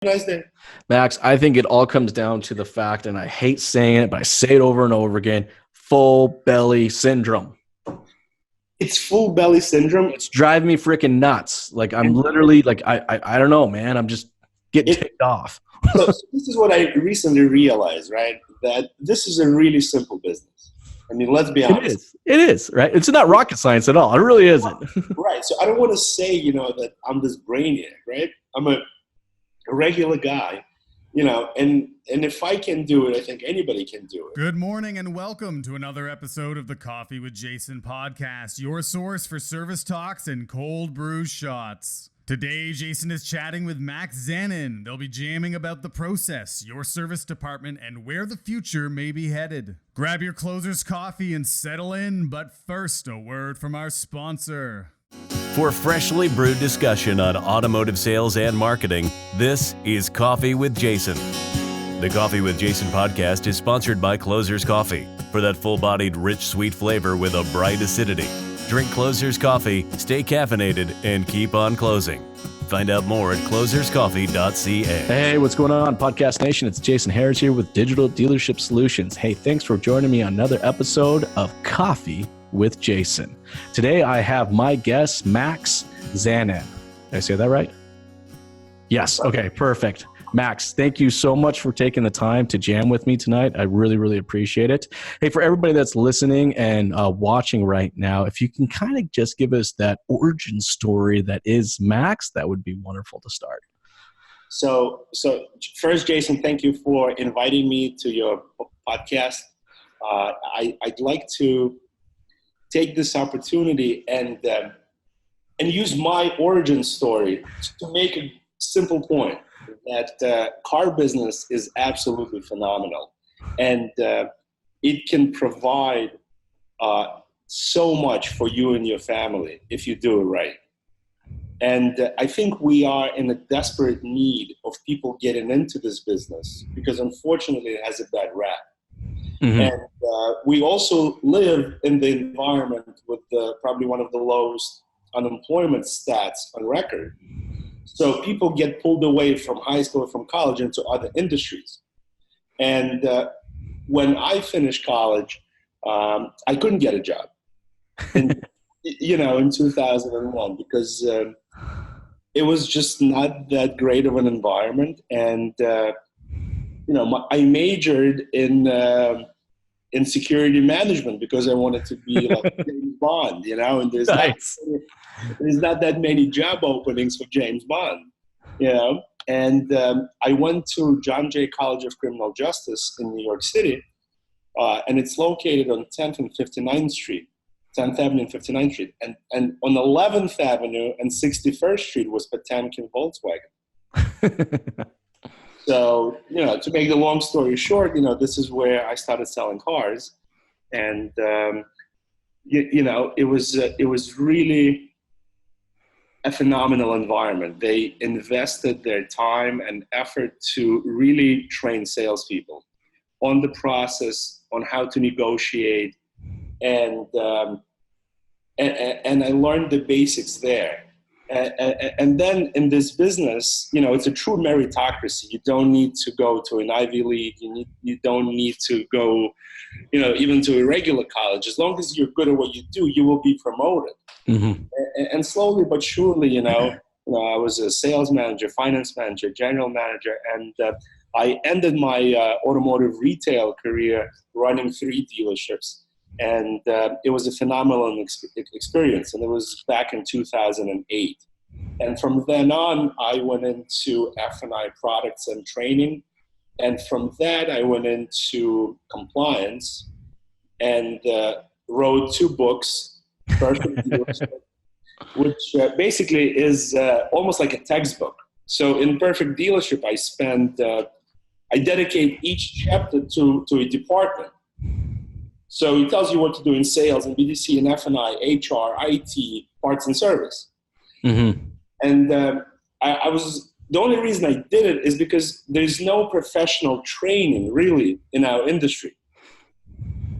Nice day. Max, I think it all comes down to the fact, and I hate saying it, but I say it over and over again, full belly syndrome. It's full belly syndrome. It's driving me freaking nuts. Like I'm literally like, I don't know, man. I'm just getting ticked off. So this is what I recently realized, right? That this is a really simple business. I mean, let's be honest. It is, right? It's not rocket science at all. It really isn't. Right. So I don't want to say, that I'm this brainiac, right? I'm a regular guy, and if I can do it, I think anybody can do it. Good morning and welcome to another episode of the Coffee with Jason podcast, your source for service talks and cold brew shots. Today, Jason is chatting with Max Zanan. They'll be jamming about the process, your service department, and where the future may be headed. Grab your closer's coffee and settle in, but first, a word from our sponsor. For freshly brewed discussion on automotive sales and marketing, this is Coffee with Jason. The Coffee with Jason podcast is sponsored by Closer's Coffee. For that full-bodied, rich, sweet flavor with a bright acidity. Drink Closer's Coffee, stay caffeinated, and keep on closing. Find out more at closerscoffee.ca. Hey, what's going on, Podcast Nation? It's Jason Harris here with Digital Dealership Solutions. Hey, thanks for joining me on another episode of Coffee with Jason. Today, I have my guest, Max Zanan. Did I say that right? Yes. Okay, perfect. Max, thank you so much for taking the time to jam with me tonight. I really, really appreciate it. Hey, for everybody that's listening and watching right now, if you can kind of just give us that origin story that is Max, that would be wonderful to start. So first, Jason, thank you for inviting me to your podcast. I'd like to take this opportunity and use my origin story to make a simple point that car business is absolutely phenomenal, and it can provide so much for you and your family if you do it right. And I think we are in a desperate need of people getting into this business because unfortunately it has a bad rap. Mm-hmm. And we also live in the environment with probably one of the lowest unemployment stats on record. So people get pulled away from high school, from college into other industries. And when I finished college, I couldn't get a job in 2001 because it was just not that great of an environment. And, I majored in security management because I wanted to be like James Bond, and there's nice. There's not that many job openings for James Bond, and I went to John Jay College of Criminal Justice in New York City, and it's located on 10th and 59th Street, 10th Avenue and 59th Street, and on 11th Avenue and 61st Street was Potemkin Volkswagen. So, to make the long story short, this is where I started selling cars, and it was really a phenomenal environment. They invested their time and effort to really train salespeople on the process, on how to negotiate, and I learned the basics there. And then in this business, it's a true meritocracy. You don't need to go to an Ivy League. You don't need to go, even to a regular college. As long as you're good at what you do, you will be promoted. Mm-hmm. And slowly but surely, I was a sales manager, finance manager, general manager, and I ended my automotive retail career running 3 dealerships. And it was a phenomenal experience. And it was back in 2008. And from then on, I went into F&I products and training. And from that, I went into compliance and wrote 2 books, Perfect Dealership, which basically is almost like a textbook. So in Perfect Dealership, I dedicate each chapter to a department. So it tells you what to do in sales and BDC and F&I, HR, IT, parts and service. Mm-hmm. And the only reason I did it is because there's no professional training really in our industry.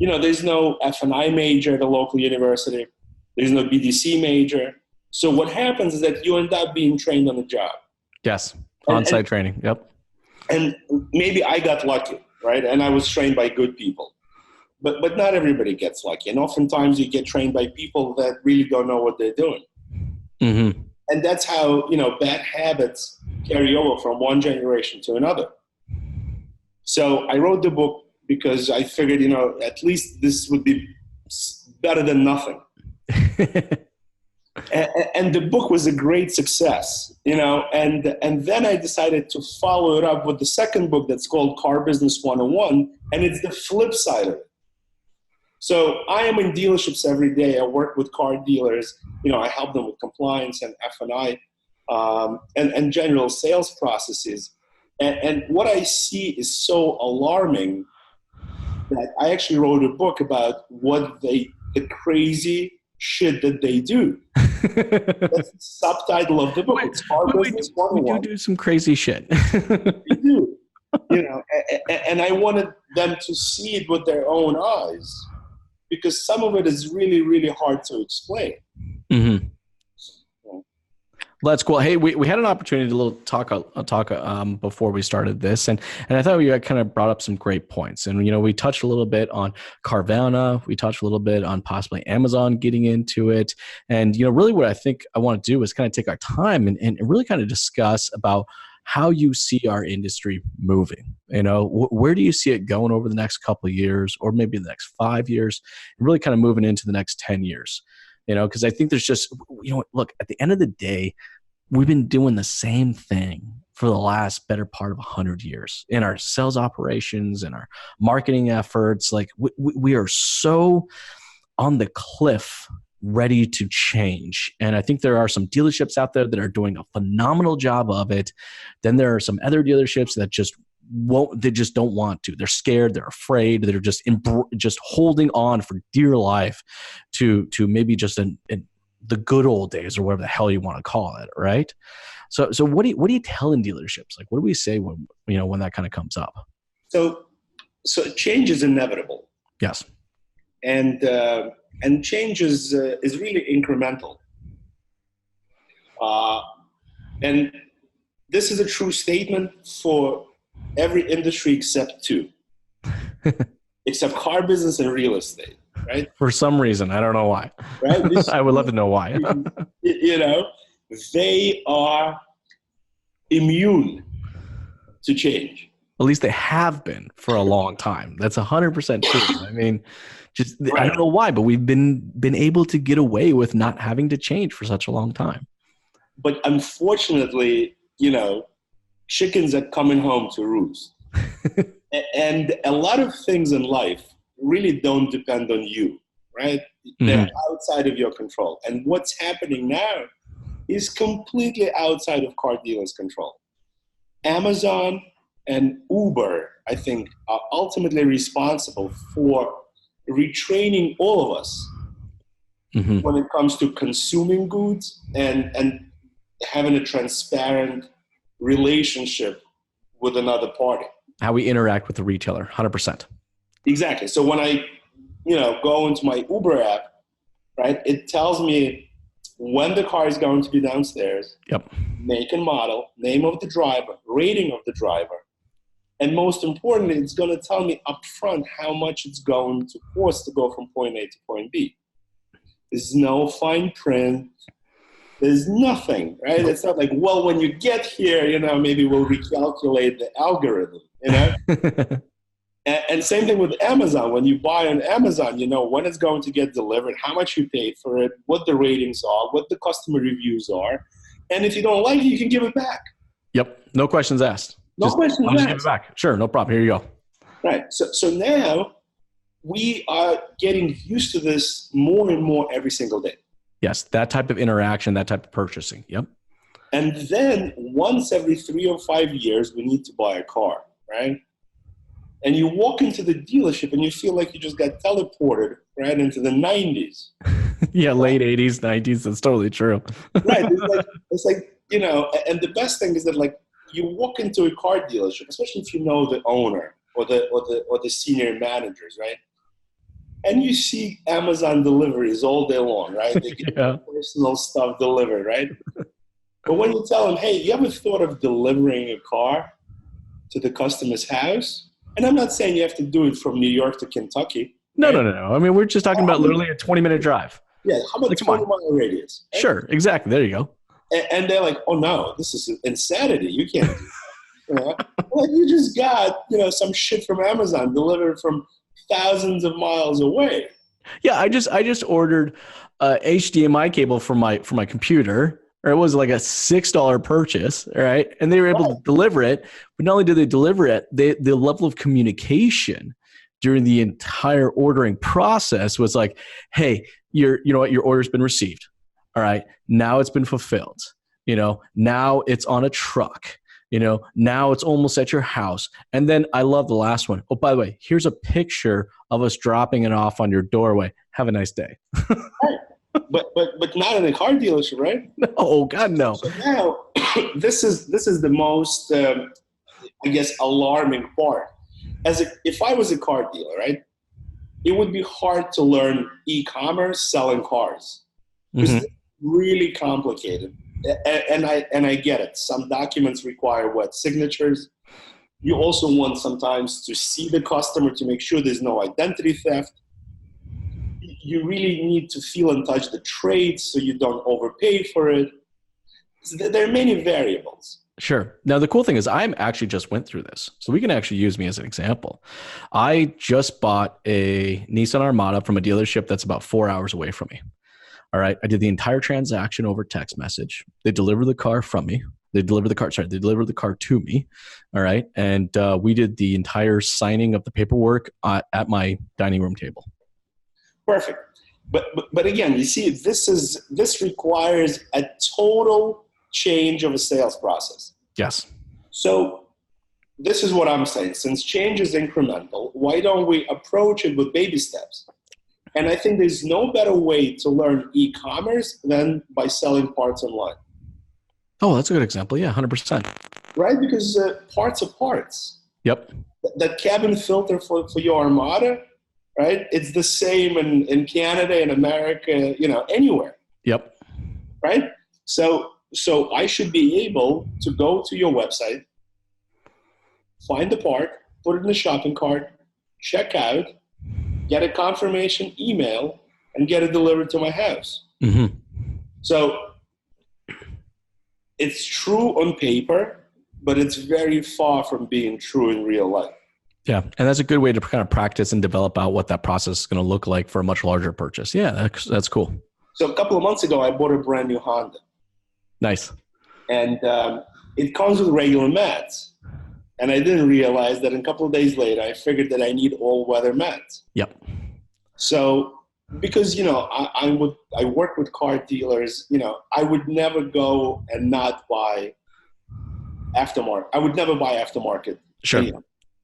There's no F&I major at a local university. There's no BDC major. So what happens is that you end up being trained on the job. Yes. On-site training. Yep. And maybe I got lucky, right? And I was trained by good people. But not everybody gets lucky. And oftentimes you get trained by people that really don't know what they're doing. Mm-hmm. And that's how, bad habits carry over from one generation to another. So I wrote the book because I figured, at least this would be better than nothing. And the book was a great success, and then I decided to follow it up with the second book that's called Car Business 101, and it's the flip side of it. So I am in dealerships every day. I work with car dealers. I help them with compliance and F&I and general sales processes. And what I see is so alarming that I actually wrote a book about the crazy shit that they do. That's the subtitle of the book. It's Car Business 101. We do some crazy shit. We do. And I wanted them to see it with their own eyes, because some of it is really, really hard to explain. Mm-hmm. That's cool. Hey, we had an opportunity to talk before we started this, and I thought we had kind of brought up some great points. And we touched a little bit on Carvana, we touched a little bit on possibly Amazon getting into it, and really what I think I want to do is kind of take our time and really kind of discuss about how you see our industry moving. Where do you see it going over the next couple of years, or maybe the next 5 years, and really kind of moving into the next 10 years? Because I think there's just, look, at the end of the day, we've been doing the same thing for the last better part of 100 years in our sales operations and our marketing efforts. Like we are so on the cliff, ready to change. And I think there are some dealerships out there that are doing a phenomenal job of it. Then there are some other dealerships that just don't want to. They're scared. They're afraid. They're just holding on for dear life to maybe just the good old days, or whatever the hell you want to call it, right? So what are you telling dealerships? Like, what do we say when that kind of comes up? So change is inevitable. Yes. And change is really incremental. And this is a true statement for every industry except two, except car business and real estate, right? For some reason, I don't know why. Right? I would love to know why. They are immune to change. At least they have been for a long time. That's 100% true. I mean, I don't know why, but we've been able to get away with not having to change for such a long time. But unfortunately, chickens are coming home to roost. And a lot of things in life really don't depend on you, right? Mm-hmm. They're outside of your control. And what's happening now is completely outside of car dealers' control. Amazon and Uber, I think, are ultimately responsible for retraining all of us when it comes to consuming goods and having a transparent relationship with another party. How we interact with the retailer, 100%. Exactly. So when I, go into my Uber app, right, it tells me when the car is going to be downstairs, make and model, name of the driver, rating of the driver, and most importantly, it's going to tell me upfront how much it's going to cost to go from point A to point B. There's no fine print. There's nothing, right? It's not like, well, when you get here, maybe we'll recalculate the algorithm, And same thing with Amazon. When you buy on Amazon, when it's going to get delivered, how much you paid for it, what the ratings are, what the customer reviews are. And if you don't like it, you can give it back. Yep. No questions asked. Just give it back. Sure. No problem. Here you go. Right. So now we are getting used to this more and more every single day. Yes. That type of interaction, that type of purchasing. Yep. And then once every 3 or 5 years, we need to buy a car, right? And you walk into the dealership and you feel like you just got teleported right into the 90s. Yeah, late 80s, 90s. That's totally true. Right. It's like, and the best thing is that, like, you walk into a car dealership, especially if you know the owner or the senior managers, right? And you see Amazon deliveries all day long, right? They get personal stuff delivered, right? But when you tell them, hey, you ever thought of delivering a car to the customer's house? And I'm not saying you have to do it from New York to Kentucky. No, right? no. I mean, we're just talking about literally a 20-minute drive. Yeah, how about Like, come on. 20-mile radius? Right? Sure, exactly. There you go. And they're like, oh no, this is insanity. You can't do that. Well, you just got, some shit from Amazon delivered from thousands of miles away. Yeah, I just ordered a HDMI cable for my computer, or it was like a $6 purchase, right? And they were able to deliver it. But not only did they deliver it, the level of communication during the entire ordering process was like, hey, you know what, your order's been received. All right, now it's been fulfilled. Now it's on a truck. Now it's almost at your house. And then I love the last one. Oh, by the way, here's a picture of us dropping it off on your doorway. Have a nice day. But not in a car dealership, right? No, oh God, no. So now this is the most, I guess, alarming part. If I was a car dealer, right, it would be hard to learn e-commerce selling cars. Because it's really complicated. And I get it. Some documents require wet signatures. You also want sometimes to see the customer to make sure there's no identity theft. You really need to feel and touch the trade so you don't overpay for it. So there are many variables. Sure. Now, the cool thing is I actually just went through this. So we can actually use me as an example. I just bought a Nissan Armada from a dealership that's about 4 hours away from me. All right. I did the entire transaction over text message. They delivered the car from me. They delivered the car to me. All right. And we did the entire signing of the paperwork at my dining room table. Perfect. But again, you see, this requires a total change of a sales process. Yes. So this is what I'm saying. Since change is incremental, why don't we approach it with baby steps? And I think there's no better way to learn e-commerce than by selling parts online. Oh, that's a good example. Yeah, 100%. Right? Because parts are parts. Yep. That cabin filter for your Armada, right? It's the same in Canada, in America, anywhere. Yep. Right? So I should be able to go to your website, find the part, put it in the shopping cart, check out, get a confirmation email, and get it delivered to my house. Mm-hmm. So it's true on paper, but it's very far from being true in real life. Yeah. And that's a good way to kind of practice and develop out what that process is going to look like for a much larger purchase. Yeah, that's cool. So a couple of months ago, I bought a brand new Honda. Nice. And it comes with regular mats. And I didn't realize that a couple of days later, I figured that I need all-weather mats. Yep. So, because, I work with car dealers, I would never go and not buy aftermarket. I would never buy aftermarket. Sure.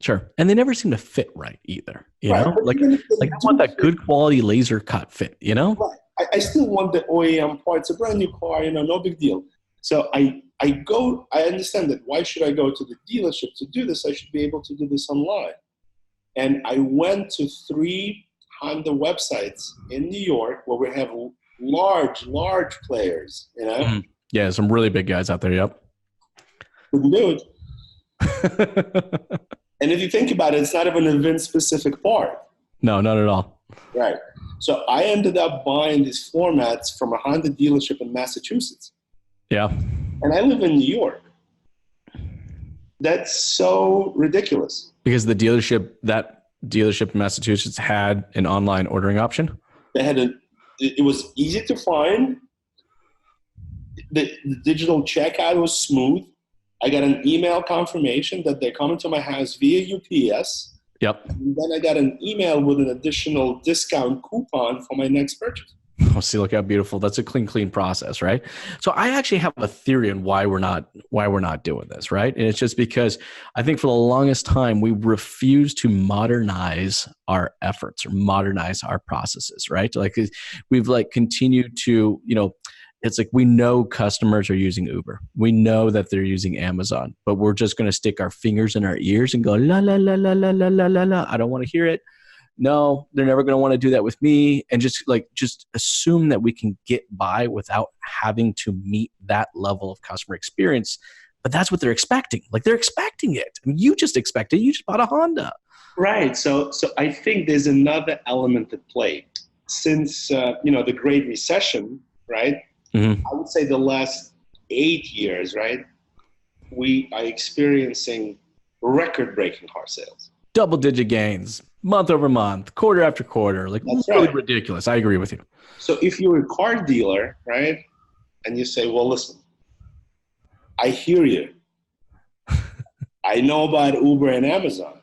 Sure. And they never seem to fit right either. You know, like I want that good quality laser cut fit, Right. I still want the OEM parts, a brand new car, no big deal. So I understand that. Why should I go to the dealership to do this? I should be able to do this online. And I went to 3 Honda websites in New York where we have large players, Mm-hmm. Yeah, some really big guys out there. Yep. Couldn't do it. And if you think about it, it's not even an event-specific part. No, not at all. Right. So I ended up buying these floor mats from a Honda dealership in Massachusetts. Yeah. And I live in New York. That's so ridiculous. Because that dealership in Massachusetts had an online ordering option? They had it was easy to find. The digital checkout was smooth. I got an email confirmation that they're coming to my house via UPS. Yep. And then I got an email with an additional discount coupon for my next purchase. Oh, see, look how beautiful. That's a clean process, right? So I actually have a theory on why we're not doing this, right? And it's just because I think for the longest time we refuse to modernize our efforts or modernize our processes, right? Like we've continued to, it's like we know customers are using Uber. We know that they're using Amazon, but we're just going to stick our fingers in our ears and go, la, la, la, la, la, la, la, la, la. I don't want to hear it. no, they're never going to want to do that with me. And just assume that we can get by without having to meet that level of customer experience. But that's what they're expecting. Like, they're expecting it. I mean, you just expect it. You just bought a Honda. Right. So I think there's another element at play. Since, the Great Recession, right? Mm-hmm. I would say the last 8 years, right? We are experiencing record-breaking car sales. Double-digit gains, month over month, quarter after quarter. Like, That's really right. ridiculous. I agree with you. So if you're a car dealer, right, and you say, well, listen, I hear you. I know about Uber and Amazon,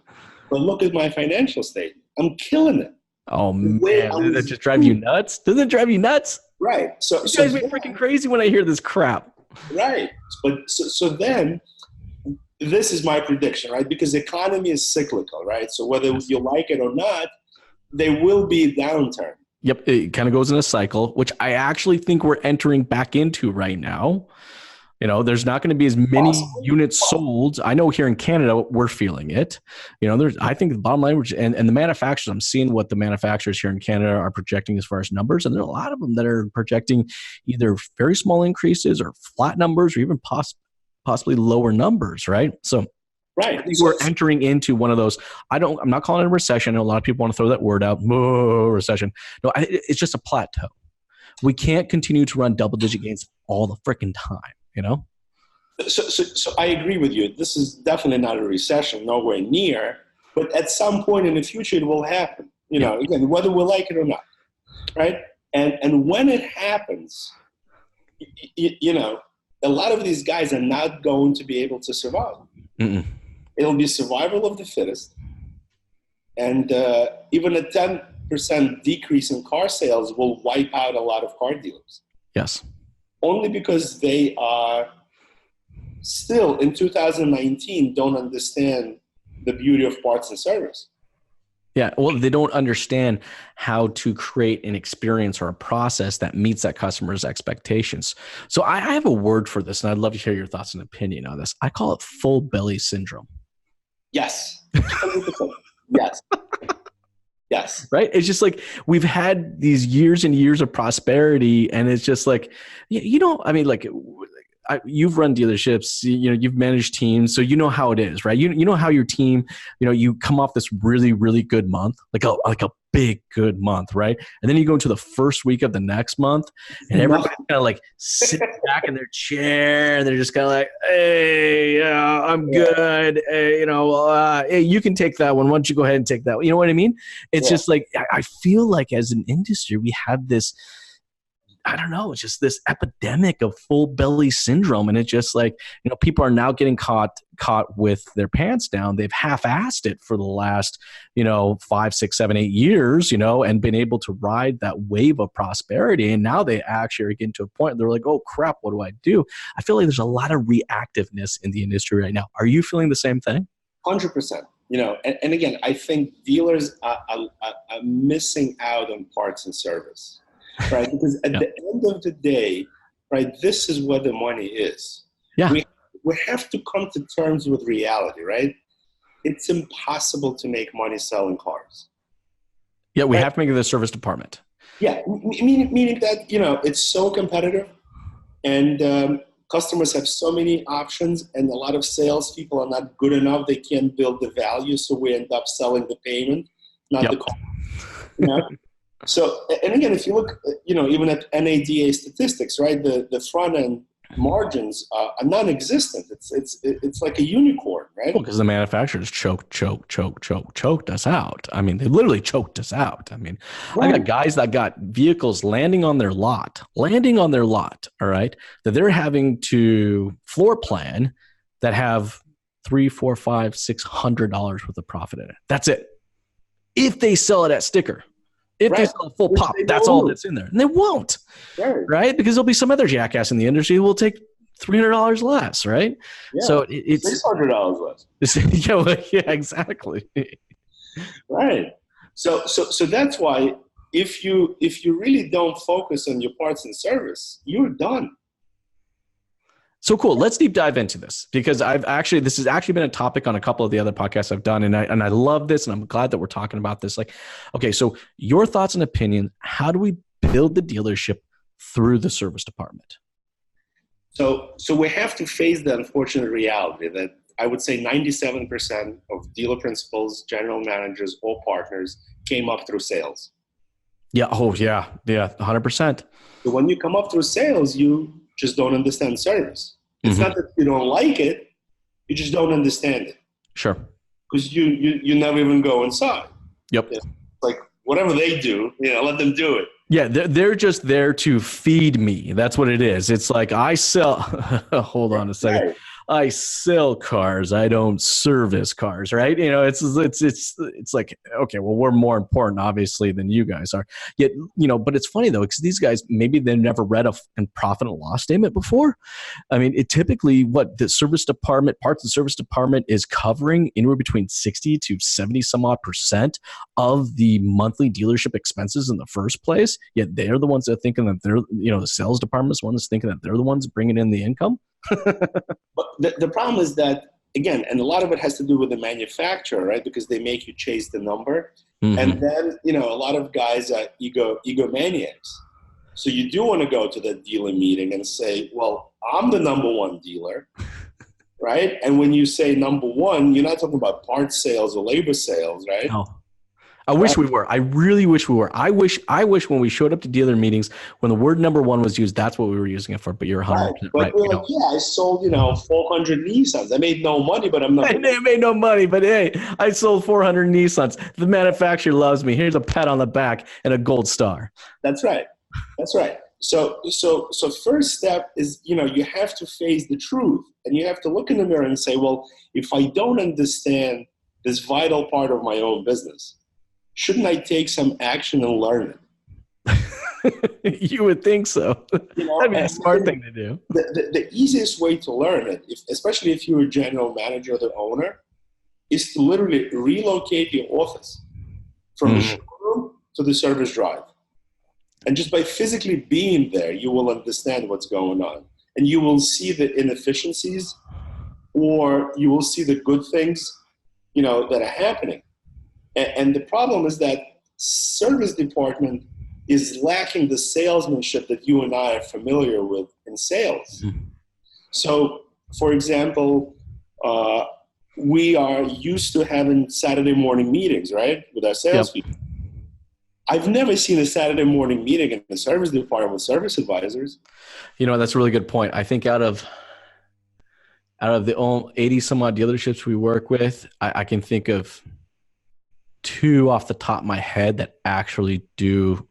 but look at my financial statement. I'm killing it. Oh, man. Does that just drive you nuts? Does it drive you nuts? Right. So You guys make freaking crazy when I hear this crap. Right. But so then this is my prediction, right? Because the economy is cyclical, right? So whether you like it or not, there will be a downturn. Yep. It kind of goes in a cycle, which I actually think we're entering back into right now. There's not going to be as many units sold. I know here in Canada, we're feeling it. I think the bottom line, and the manufacturers, I'm seeing what the manufacturers here in Canada are projecting as far as numbers. And there are a lot of them that are projecting either very small increases or flat numbers or even possibly lower numbers, right? So right. I think we're entering into one of those. I'm not calling it a recession. A lot of people want to throw that word out, recession. No, it's just a plateau. We can't continue to run double-digit gains all the freaking time. So I agree with you. This is definitely not a recession, nowhere near. But at some point in the future, it will happen. Again, whether we like it or not, right? And when it happens, a lot of these guys are not going to be able to survive. Mm-mm. It'll be survival of the fittest, and even a 10% decrease in car sales will wipe out a lot of car dealers. Yes. Only because they are still in 2019 don't understand the beauty of parts and service. Yeah, well, they don't understand how to create an experience or a process that meets that customer's expectations. So I have a word for this, and I'd love to hear your thoughts and opinion on this. I call it full belly syndrome. Yes. 100%. Yes. Yes. Right? It's just like we've had these years and years of prosperity, and it's just like, you've run dealerships, you've managed teams, so you know how it is, right? You know how your team, you come off this really, really good month, like a big good month, right? And then you go into the first week of the next month, and everybody's kind of like sitting back in their chair, and they're just kind of like, hey, I'm good. Hey, you can take that one. Why don't you go ahead and take that one? You know what I mean? It's just like, I feel like as an industry, we have this, I don't know, it's just this epidemic of full belly syndrome. And it's just like, people are now getting caught with their pants down. They've half-assed it for the last, 5, 6, 7, 8 years, and been able to ride that wave of prosperity. And now they actually are getting to a point they're like, oh crap, what do I do? I feel like there's a lot of reactiveness in the industry right now. Are you feeling the same thing? 100%. And again, I think dealers are missing out on parts and service. Right, because at the end of the day, right, this is where the money is. Yeah, we have to come to terms with reality, right? It's impossible to make money selling cars. Yeah, we have to make it the service department. Yeah, meaning that it's so competitive, and customers have so many options, and a lot of salespeople are not good enough. They can't build the value, so we end up selling the payment, not the car. So, and again, if you look, even at NADA statistics, right, the front end margins are non-existent. It's like a unicorn, right? Well, because the manufacturers choked us out. I mean, they literally choked us out. I mean, I got guys that got vehicles landing on their lot, all right, that they're having to floor plan that have $300, $400, $500, $600 worth of profit in it. That's it. If they sell it at sticker. If they sell a full pop, that's all that's in there. And they won't, right? Because there'll be some other jackass in the industry who will take $300 less, right? Yeah. So it's $600 less. Yeah, exactly. Right. So that's why if you really don't focus on your parts and service, you're done. So cool. Let's deep dive into this because this has actually been a topic on a couple of the other podcasts I've done. And I love this. And I'm glad that we're talking about this. Like, okay, so your thoughts and opinions, how do we build the dealership through the service department? So we have to face the unfortunate reality that I would say 97% of dealer principals, general managers, or partners came up through sales. Yeah. Oh yeah. Yeah. 100%. So when you come up through sales, you just don't understand service. It's not that you don't like it, you just don't understand it. Sure. Because you never even go inside. Yep. It's like whatever they do, let them do it. Yeah, they're just there to feed me. That's what it is. It's like I sell. Hold on a second. Right. I sell cars. I don't service cars, right? It's like, okay, well, we're more important, obviously, than you guys are. Yet, but it's funny though, because these guys, maybe they've never read a profit and loss statement before. I mean, it typically what the service department, parts and service department is covering anywhere between 60 to 70 some odd % of the monthly dealership expenses in the first place. Yet they're the ones that are thinking that they're, the sales department is one that's thinking that they're the ones bringing in the income. But the problem is that, again, and a lot of it has to do with the manufacturer, right? Because they make you chase the number. Mm-hmm. And then, a lot of guys are egomaniacs. So you do want to go to the dealer meeting and say, well, I'm the number one dealer, right? And when you say number one, you're not talking about parts sales or labor sales, right? No. I wish we were. I really wish we were. I wish when we showed up to dealer meetings, when the word number one was used, that's what we were using it for. But you're 100% right. We're like, I sold, 400 Nissans. I made no money, but I'm not. I made no money, but hey, I sold 400 Nissans. The manufacturer loves me. Here's a pat on the back and a gold star. That's right. So first step is, you have to face the truth, and you have to look in the mirror and say, well, if I don't understand this vital part of my own business, shouldn't I take some action and learn it? You would think so. That'd be a smart thing to do. The easiest way to learn it, especially if you're a general manager or the owner, is to literally relocate your office from the showroom to the service drive. And just by physically being there, you will understand what's going on. And you will see the inefficiencies, or you will see the good things, that are happening. And the problem is that service department is lacking the salesmanship that you and I are familiar with in sales. Mm-hmm. So, for example, we are used to having Saturday morning meetings, right, with our salespeople. Yep. I've never seen a Saturday morning meeting in the service department with service advisors. That's a really good point. I think out of the 80 some odd dealerships we work with, I can think of 2 off the top of my head that actually do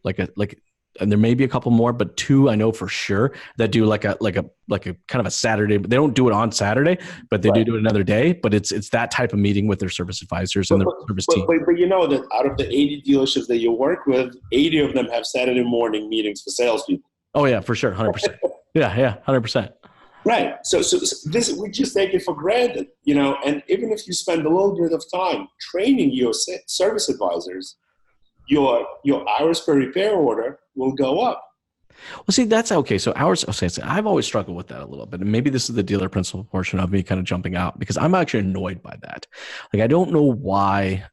and there may be a couple more, but 2 I know for sure that do like a kind of a Saturday. They don't do it on Saturday, but they do it another day. But it's that type of meeting with their service advisors and their service team. But you know that out of the 80 dealerships that you work with, 80 of them have Saturday morning meetings for salespeople. Oh yeah, for sure, 100%. Yeah, 100%. Right. So this, we just take it for granted, and even if you spend a little bit of time training your service advisors, your hours per repair order will go up. Well, see, that's okay. So I've always struggled with that a little bit. And maybe this is the dealer principal portion of me kind of jumping out, because I'm actually annoyed by that. Like, I don't know why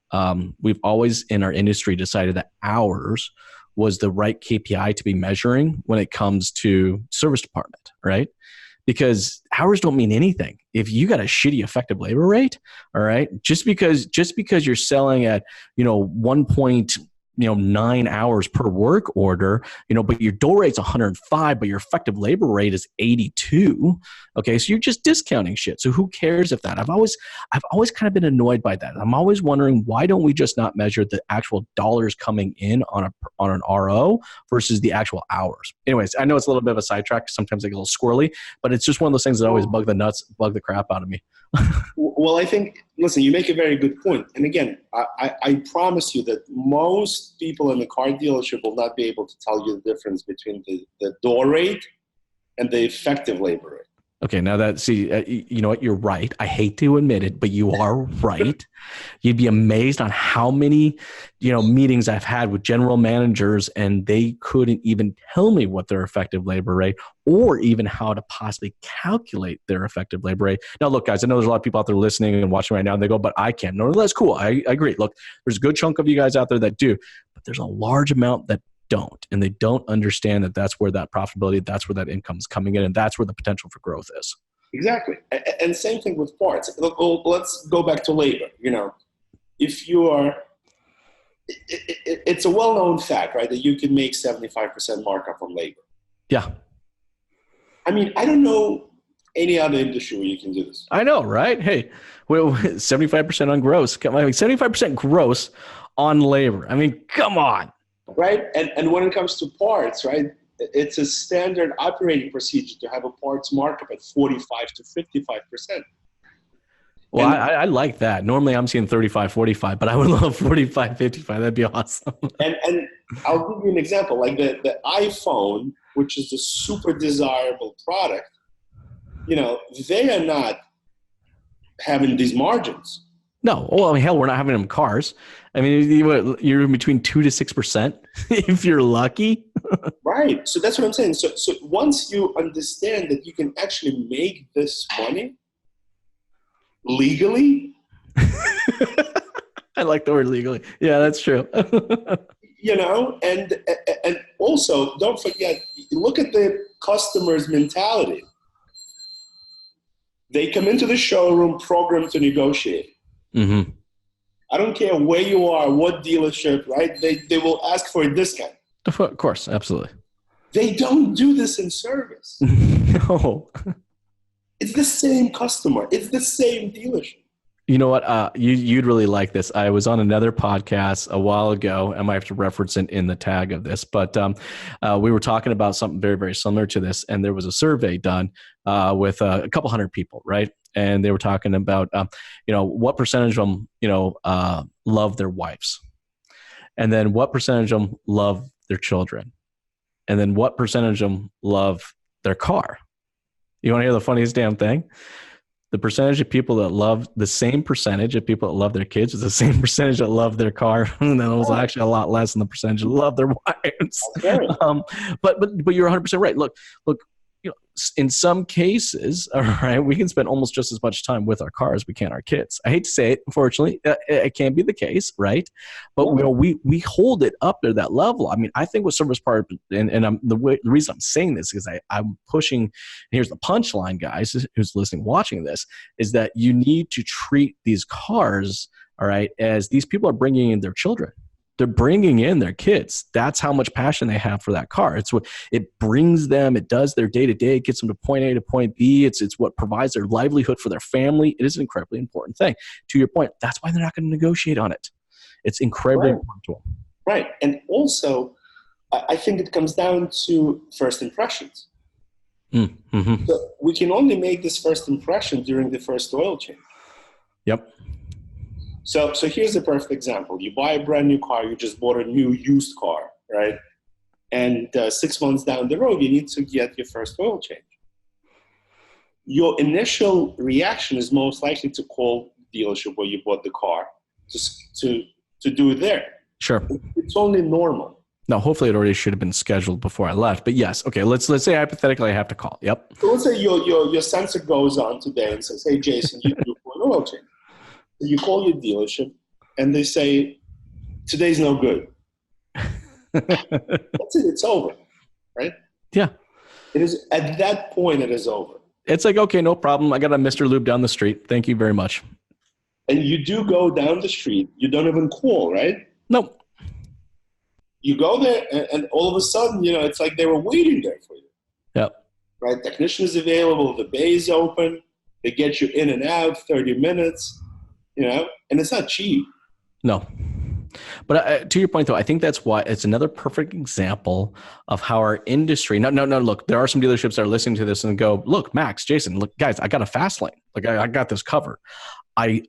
we've always in our industry decided that hours was the right KPI to be measuring when it comes to service department, right? Because hours don't mean anything. If you got a shitty effective labor rate, all right, just because you're selling at 1.9 hours per work order, but your door rate's 105, but your effective labor rate is 82. Okay, so you're just discounting shit. So who cares if that? I've always kind of been annoyed by that. I'm always wondering, why don't we just not measure the actual dollars coming in on an RO versus the actual hours? Anyways, I know it's a little bit of a sidetrack. Sometimes I get a little squirrely, but it's just one of those things that always bug the crap out of me. Well, I think, listen, you make a very good point. And again, I promise you that most people in the car dealership will not be able to tell you the difference between the door rate and the effective labor rate. Okay, now that, see, you know what? You're right. I hate to admit it, but you are right. You'd be amazed on how many, meetings I've had with general managers, and they couldn't even tell me what their effective labor rate or even how to possibly calculate their effective labor rate. Now, look, guys, I know there's a lot of people out there listening and watching right now, and they go, but I can't. No, that's cool. I agree. Look, there's a good chunk of you guys out there that do, but there's a large amount that don't, and they don't understand that that's where that profitability, that's where that income is coming in, and that's where the potential for growth is. Exactly. And same thing with parts. Let's go back to labor. If you are, it's a well-known fact, right, that you can make 75% markup on labor. Yeah. I mean, I don't know any other industry where you can do this. I know, right? Hey, 75% on gross. 75% gross on labor. I mean, come on. Right? And when it comes to parts, right, it's a standard operating procedure to have a parts markup at 45 to 55%. Well, I like that. Normally I'm seeing 35, 45, but I would love 45, 55. That'd be awesome. And I'll give you an example. Like the iPhone, which is a super desirable product, they are not having these margins. No. Well, I mean, hell, we're not having them in cars. I mean, you're in between 2 to 6% if you're lucky. Right. So that's what I'm saying. So once you understand that you can actually make this money legally. I like the word legally. Yeah, that's true. And also don't forget, look at the customer's mentality. They come into the showroom programmed to negotiate. Mm-hmm. I don't care where you are, what dealership, right? They will ask for a discount. Of course, absolutely. They don't do this in service. No. It's the same customer. It's the same dealership. You know what? You'd really like this. I was on another podcast a while ago. I might have to reference it in the tag of this, but we were talking about something very, very similar to this. And there was a survey done with a couple hundred people, right? And they were talking about, what percentage of them, love their wives, and then what percentage of them love their children, and then what percentage of them love their car. You want to hear the funniest damn thing? The percentage of people that love, the same percentage of people that love their kids is the same percentage that love their car. And that was actually a lot less than the percentage that love their wives. Okay. But you're 100% right. Look, in some cases, all right, we can spend almost just as much time with our car as we can our kids. I hate to say it, unfortunately, it can be the case, right? But we hold it up to that level. I mean, I think with service part, and the reason I'm saying this is I'm pushing. And here's the punchline, guys, who's listening, watching this, is that you need to treat these cars, all right, as these people are bringing in their children. They're bringing in their kids. That's how much passion they have for that car. It's what it brings them. It does their day to day. It gets them to point A to point B. It's what provides their livelihood for their family. It is an incredibly important thing. To your point, that's why they're not going to negotiate on it. It's incredibly important to them. Right. And also, I think it comes down to first impressions. Mm-hmm. So we can only make this first impression during the first oil change. Yep. So here's a perfect example. You buy a brand new car. You just bought a new used car, right? And 6 months down the road, you need to get your first oil change. Your initial reaction is most likely to call the dealership where you bought the car to do it there. Sure. It's only normal. Now, hopefully it already should have been scheduled before I left. But yes, okay, let's say hypothetically I have to call. Yep. So let's say your sensor goes on today and says, hey, Jason, you do an oil change. So you call your dealership and they say, today's no good. That's it. It's over, right? Yeah. It is. At that point, it is over. It's like, okay, no problem. I got a Mr. Lube down the street. Thank you very much. And you do go down the street. You don't even call, right? Nope. You go there and all of a sudden, it's like they were waiting there for you. Yep. Right? Technician is available. The bay is open. They get you in and out, 30 minutes. And it's not cheap. No. But to your point, though, I think that's why it's another perfect example of how our industry. No, look, there are some dealerships that are listening to this and go, look, Max, Jason, look, guys, I got a fast lane. Like I got this covered.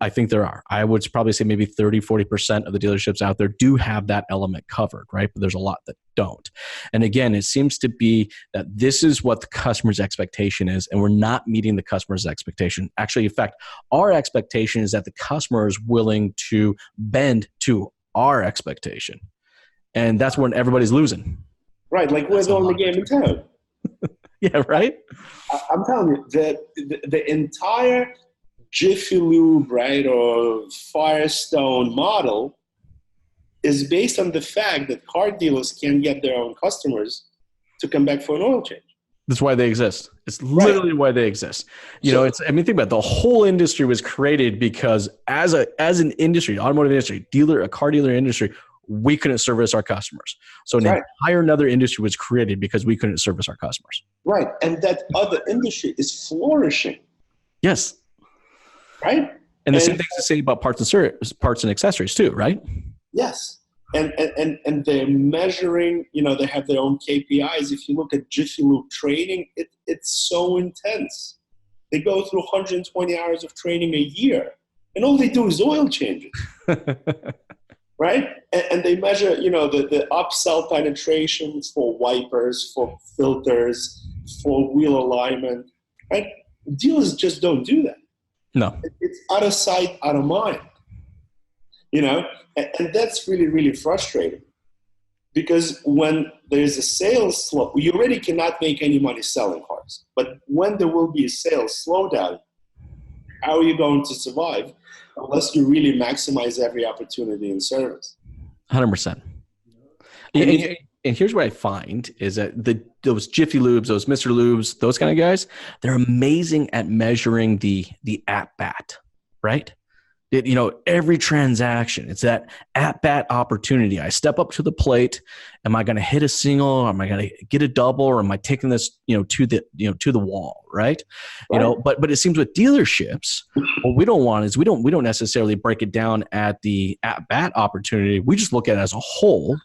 I think there are. I would probably say maybe 30, 40% of the dealerships out there do have that element covered, right? But there's a lot that don't. And again, it seems to be that this is what the customer's expectation is, and we're not meeting the customer's expectation. Actually, in fact, our expectation is that the customer is willing to bend to our expectation. And that's when everybody's losing. Right, like we're the only game in town. Yeah, right? I'm telling you, the entire Jiffy Lube, right, or Firestone model is based on the fact that car dealers can't get their own customers to come back for an oil change. That's why they exist. It's literally why they exist. You know, I mean, think about it. The whole industry was created because as an industry, automotive industry, a car dealer industry, we couldn't service our customers. So an entire another industry was created because we couldn't service our customers. Right. And that other industry is flourishing. Yes. Right. And the same things to say about parts and accessories too, right? Yes. And they're measuring, you know, they have their own KPIs. If you look at Jiffy Lube training, it's so intense. They go through 120 hours of training a year, and all they do is oil changes. Right? And they measure, you know, the upsell penetration for wipers, for filters, for wheel alignment. Right? Dealers just don't do that. No. It's out of sight, out of mind. You know, and that's really, really frustrating, because when there's a sales slow, you already cannot make any money selling cars. But when there will be a sales slowdown, how are you going to survive unless you really maximize every opportunity in service? 100%. And here's what I find is that those Jiffy Lubes, those Mr. Lubes, those kind of guys, they're amazing at measuring the at-bat, right? You know, every transaction, it's that at-bat opportunity. I step up to the plate. Am I going to hit a single? Am I going to get a double? Or am I taking this, to the wall, right? You know, but it seems with dealerships, what we don't want is we don't necessarily break it down at the at-bat opportunity. We just look at it as a whole.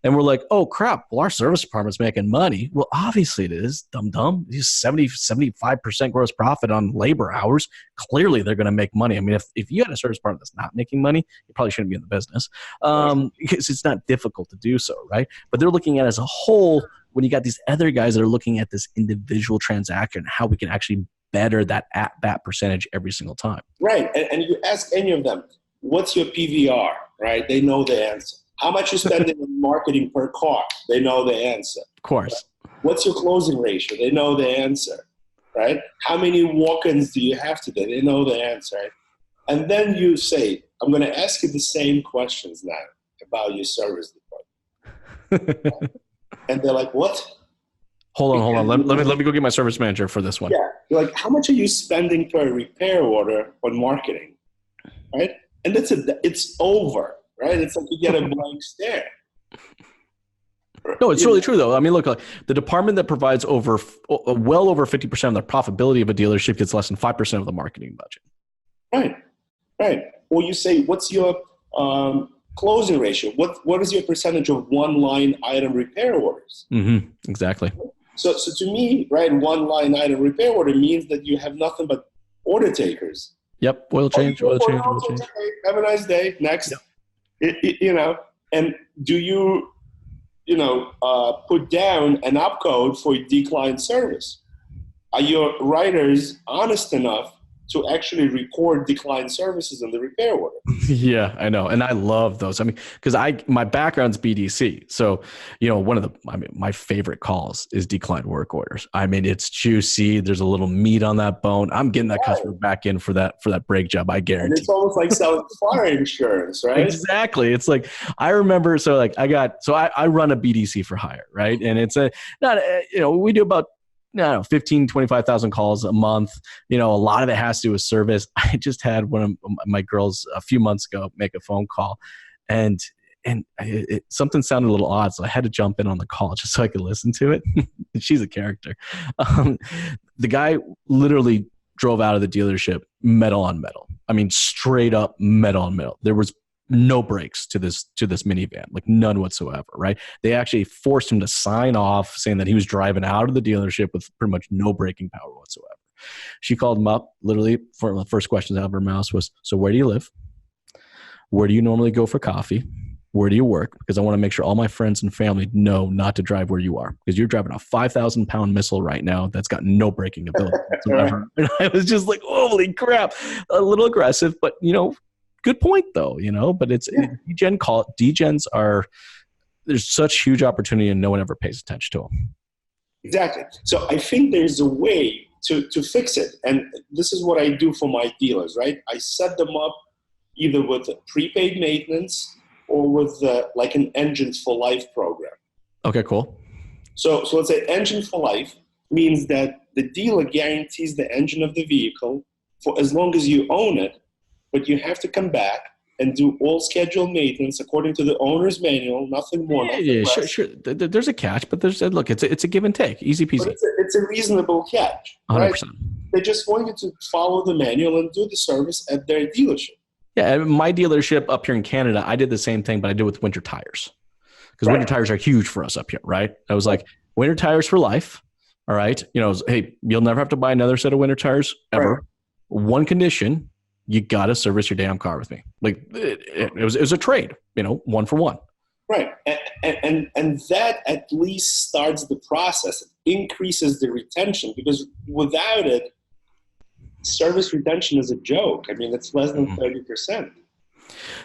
And we're like, oh, crap, well, our service department's making money. Well, obviously it is, dum-dum. 75% gross profit on labor hours. Clearly, they're going to make money. I mean, if you had a service department that's not making money, you probably shouldn't be in the business, because it's not difficult to do so, right? But they're looking at it as a whole when you got these other guys that are looking at this individual transaction, how we can actually better that at-bat percentage every single time. Right, and you ask any of them, what's your PVR, right? They know the answer. How much you spending on marketing per car? They know the answer. Of course. What's your closing ratio? They know the answer, right? How many walk-ins do you have today? They know the answer, right? And then you say, I'm going to ask you the same questions now about your service department. And they're like, what? Hold on. Let me go get my service manager for this one. Yeah. You're like, how much are you spending per repair order on marketing, right? And it's over. Right? It's like you get a blank stare. No, it's really true, though. I mean, look, the department that provides well over 50% of the profitability of a dealership gets less than 5% of the marketing budget. Right. Or you say, what's your closing ratio? What is your percentage of one-line item repair orders? Mm-hmm. Exactly. So to me, right, one-line item repair order means that you have nothing but order takers. Yep. Oil change. Have a nice day. Next. Yep. And do you put down an opcode for declined service? Are your writers honest enough to actually record declined services in the repair order? Yeah, I know. And I love those. I mean, because my background's BDC. So, my favorite calls is declined work orders. I mean, it's juicy. There's a little meat on that bone. I'm getting that customer back in for that brake job. I guarantee. And it's almost like selling fire insurance, right? Exactly. It's like, I remember, I run a BDC for hire, right? And it's we do about 15, 25,000 calls a month. A lot of it has to do with service. I just had one of my girls a few months ago make a phone call, and something sounded a little odd. So I had to jump in on the call just so I could listen to it. She's a character. The guy literally drove out of the dealership metal on metal. I mean, straight up metal on metal. There was no brakes to this minivan, like none whatsoever, right? They actually forced him to sign off saying that he was driving out of the dealership with pretty much no braking power whatsoever. She called him up, literally, for the first question out of her mouth was, so where do you live? Where do you normally go for coffee? Where do you work? Because I want to make sure all my friends and family know not to drive where you are, because you're driving a 5,000-pound missile right now that's got no braking ability whatsoever. And I was just like, holy crap, a little aggressive, but good point though, but it's degens are, there's such huge opportunity and no one ever pays attention to them. Exactly. So I think there's a way to fix it. And this is what I do for my dealers, right? I set them up either with prepaid maintenance or with like an Engines for Life program. Okay, cool. So let's say Engine for Life means that the dealer guarantees the engine of the vehicle for as long as you own it, but you have to come back and do all scheduled maintenance according to the owner's manual, nothing more. Yeah, sure. There's a catch, but look, it's a give and take, easy peasy. But it's a reasonable catch. 100%. Right? They just want you to follow the manual and do the service at their dealership. Yeah, my dealership up here in Canada, I did the same thing, but I did with winter tires, because winter tires are huge for us up here, right? I was like, winter tires for life. All right, hey, you'll never have to buy another set of winter tires ever. Right. One condition. You got to service your damn car with me. Like it was a trade, 1 for 1. Right. And that at least starts the process. It increases the retention, because without it, service retention is a joke. I mean, it's less than 30%.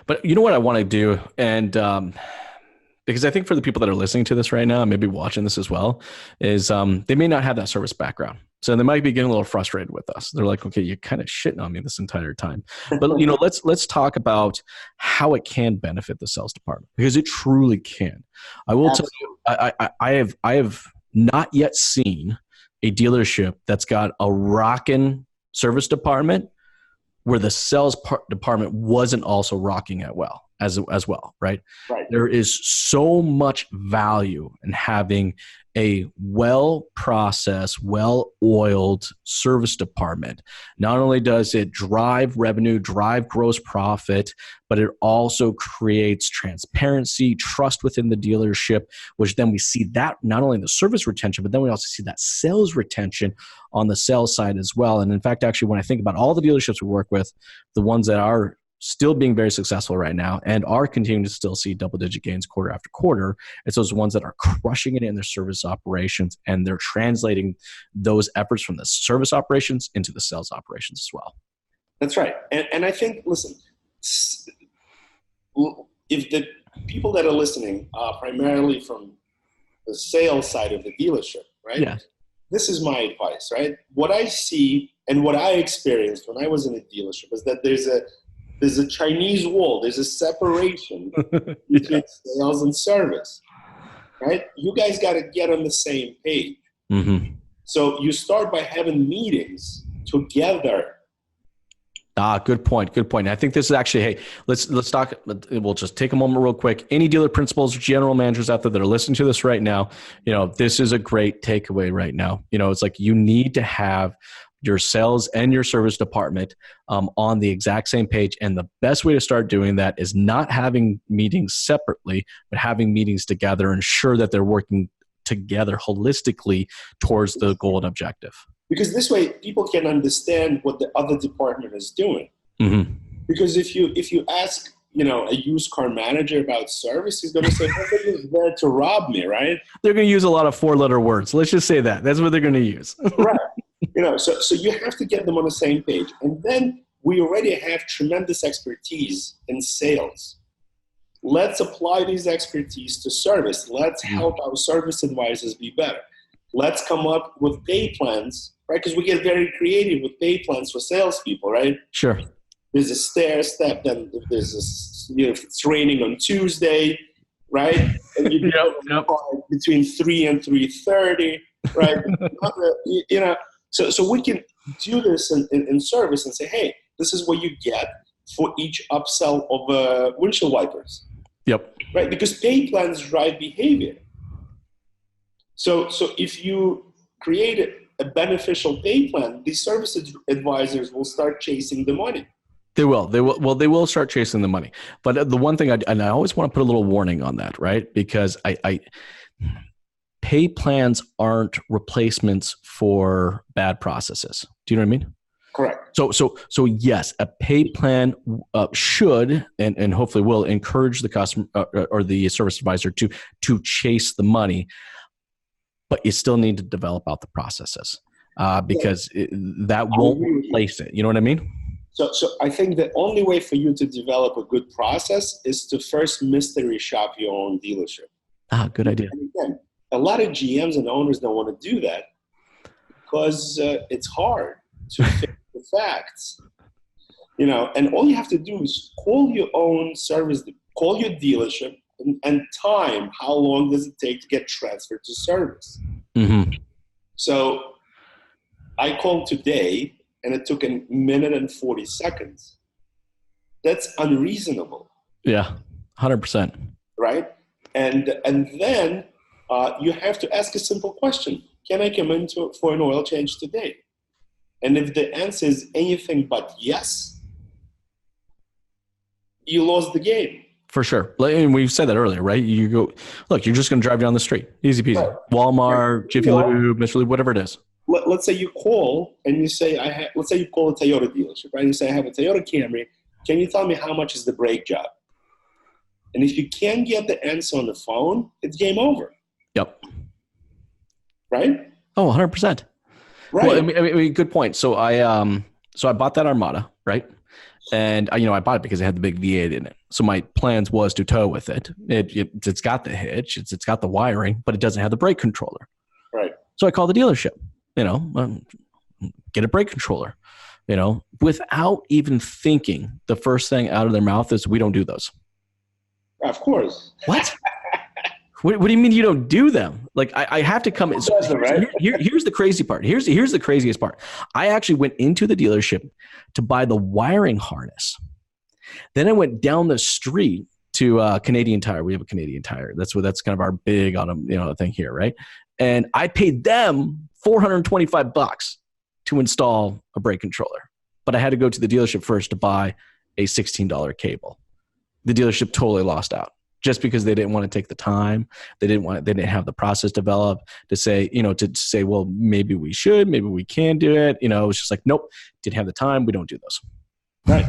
But you know what I want to do? And because I think for the people that are listening to this right now, and maybe watching this as well, is they may not have that service background. So they might be getting a little frustrated with us. They're like, okay, you're kind of shitting on me this entire time. But let's talk about how it can benefit the sales department, because it truly can. I will tell you, I have not yet seen a dealership that's got a rockin' service department where the sales department wasn't also rocking it well as well, right? There is so much value in having a well-processed, well-oiled service department. Not only does it drive revenue, drive gross profit, but it also creates transparency, trust within the dealership, which then we see that not only in the service retention, but then we also see that sales retention on the sales side as well. And in fact, actually, when I think about all the dealerships we work with, the ones that are still being very successful right now and are continuing to still see double-digit gains quarter after quarter, it's those ones that are crushing it in their service operations, and they're translating those efforts from the service operations into the sales operations as well. That's right. And I think, listen, if the people that are listening are primarily from the sales side of the dealership, right? Yeah. This is my advice, right? What I see and what I experienced when I was in a dealership is that there's a Chinese wall. There's a separation between sales and service, right? You guys got to get on the same page. Mm-hmm. So you start by having meetings together. Good point. Good point. I think this is actually, hey, let's talk. We'll just take a moment real quick. Any dealer principals, general managers out there that are listening to this right now, this is a great takeaway right now. It's like you need to have your sales and your service department on the exact same page. And the best way to start doing that is not having meetings separately, but having meetings together, ensure that they're working together holistically towards the goal and objective. Because this way people can understand what the other department is doing. Mm-hmm. Because if you ask, a used car manager about service, he's going to say, well, they're there to rob me, right? They're going to use a lot of 4-letter words. Let's just say that. That's what they're going to use. Right. So you have to get them on the same page. And then we already have tremendous expertise in sales. Let's apply these expertise to service. Let's help our service advisors be better. Let's come up with pay plans, right? Because we get very creative with pay plans for salespeople, right? Sure. There's a stair step. Then if if it's raining on Tuesday, right? And you between 3 and 3:30, right? So we can do this in service and say, hey, this is what you get for each upsell of windshield wipers. Yep. Right? Because pay plans drive behavior. So if you create a beneficial pay plan, these service advisors will start chasing the money. They will. Well, they will start chasing the money. But the one thing, I always want to put a little warning on that, right? Because pay plans aren't replacements for bad processes. Do you know what I mean? Correct. So yes, a pay plan should and hopefully will encourage the customer or the service advisor to chase the money, but you still need to develop out the processes because that won't replace it. You know what I mean? So I think the only way for you to develop a good process is to first mystery shop your own dealership. Good idea. And again, a lot of GMs and owners don't want to do that because it's hard to fix the facts. And all you have to do is call your own service, call your dealership, and time how long does it take to get transferred to service. Mm-hmm. So I called today, and it took a minute and 40 seconds. That's unreasonable. Yeah, 100%. Right? And then you have to ask a simple question. Can I come in for an oil change today? And if the answer is anything but yes, you lost the game. For sure. And we said that earlier, right? You go, look, you're just going to drive down the street. Easy peasy. Right. Walmart, Jiffy Lube, Mr. Lube, whatever it is. Let's say you call and you say, let's say you call a Toyota dealership, right? You say, I have a Toyota Camry. Can you tell me how much is the brake job? And if you can't get the answer on the phone, it's game over. Yep. Right? Oh, 100%. Right. Well, I mean, good point. So I bought that Armada, right? And I bought it because it had the big V8 in it. So my plans was to tow with it. It's got the hitch, it's got the wiring, but it doesn't have the brake controller. Right. So I called the dealership. Get a brake controller. Without even thinking, the first thing out of their mouth is, "We don't do those." Of course. What? What do you mean you don't do them? Like I have to come in. So here's the crazy part. Here's the craziest part. I actually went into the dealership to buy the wiring harness. Then I went down the street to Canadian Tire. We have a Canadian Tire. That's kind of our big thing here, right? And I paid them $425 to install a brake controller. But I had to go to the dealership first to buy a $16 cable. The dealership totally lost out. Just because they didn't want to take the time, they didn't have the process developed to say, well, maybe we should, maybe we can do it. It was just like, nope, didn't have the time. We don't do those. Right.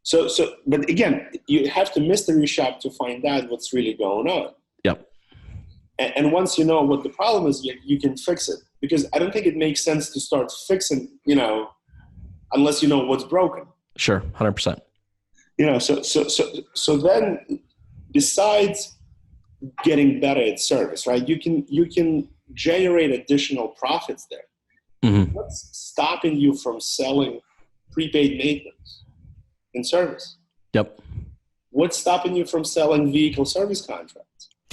So, but again, you have to mystery shop to find out what's really going on. Yep. And once you know what the problem is, you can fix it. Because I don't think it makes sense to start fixing, unless you know what's broken. Sure, 100%. So then, besides getting better at service, right? You can generate additional profits there. Mm-hmm. What's stopping you from selling prepaid maintenance in service? Yep. What's stopping you from selling vehicle service contracts?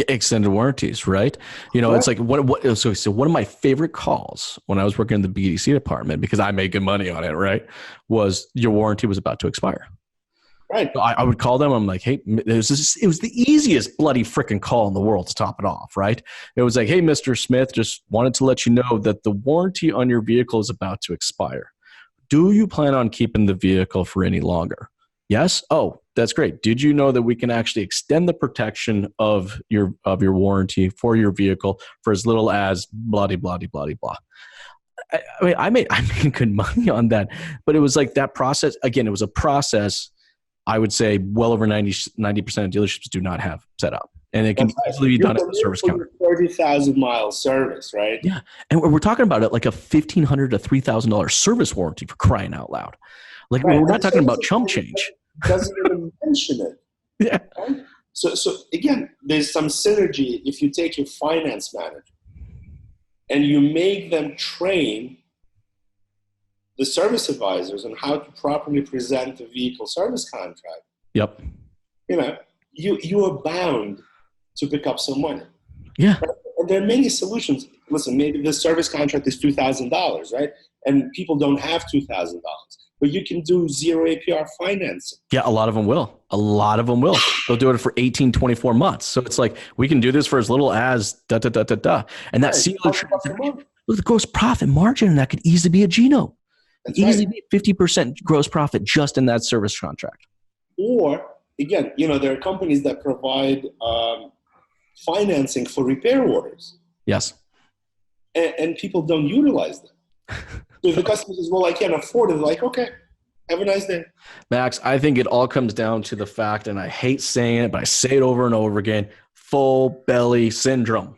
Extended warranties, right? It's like so one of my favorite calls when I was working in the BDC department, because I made good money on it, right, was your warranty was about to expire. Right. So I would call them. I'm like, hey, it was the easiest bloody freaking call in the world to top it off, right? It was like, hey, Mr. Smith, just wanted to let you know that the warranty on your vehicle is about to expire. Do you plan on keeping the vehicle for any longer? Yes? Oh, that's great. Did you know that we can actually extend the protection of your warranty for your vehicle for as little as blah, blah, blah, blah. I made good money on that, but it was like that process. Again, it was a process I would say well over 90% of dealerships do not have set up. And it can easily be done at the service counter. 30,000 mile service, right? Yeah. And we're talking about it like a $1,500 to $3,000 service warranty, for crying out loud. Like we're not talking about chump change. Doesn't even mention it. Yeah. Right? So again, there's some synergy if you take your finance manager and you make them train the service advisors on how to properly present a vehicle service contract. Yep. You are bound to pick up some money. Yeah. Right? And there are many solutions. Listen, maybe the service contract is $2,000, right? And people don't have $2,000. But you can do zero APR financing. Yeah, a lot of them will. They'll do it for 18, 24 months. So it's like, we can do this for as little as da-da-da-da-da. And that the gross profit margin, that could easily be a Gino. Easily be 50% gross profit just in that service contract. Or, again, there are companies that provide financing for repair orders. Yes. And people don't utilize them. So if the customer says, well, I can't afford it, like, okay, have a nice day. Max, I think it all comes down to the fact, and I hate saying it, but I say it over and over again, full belly syndrome.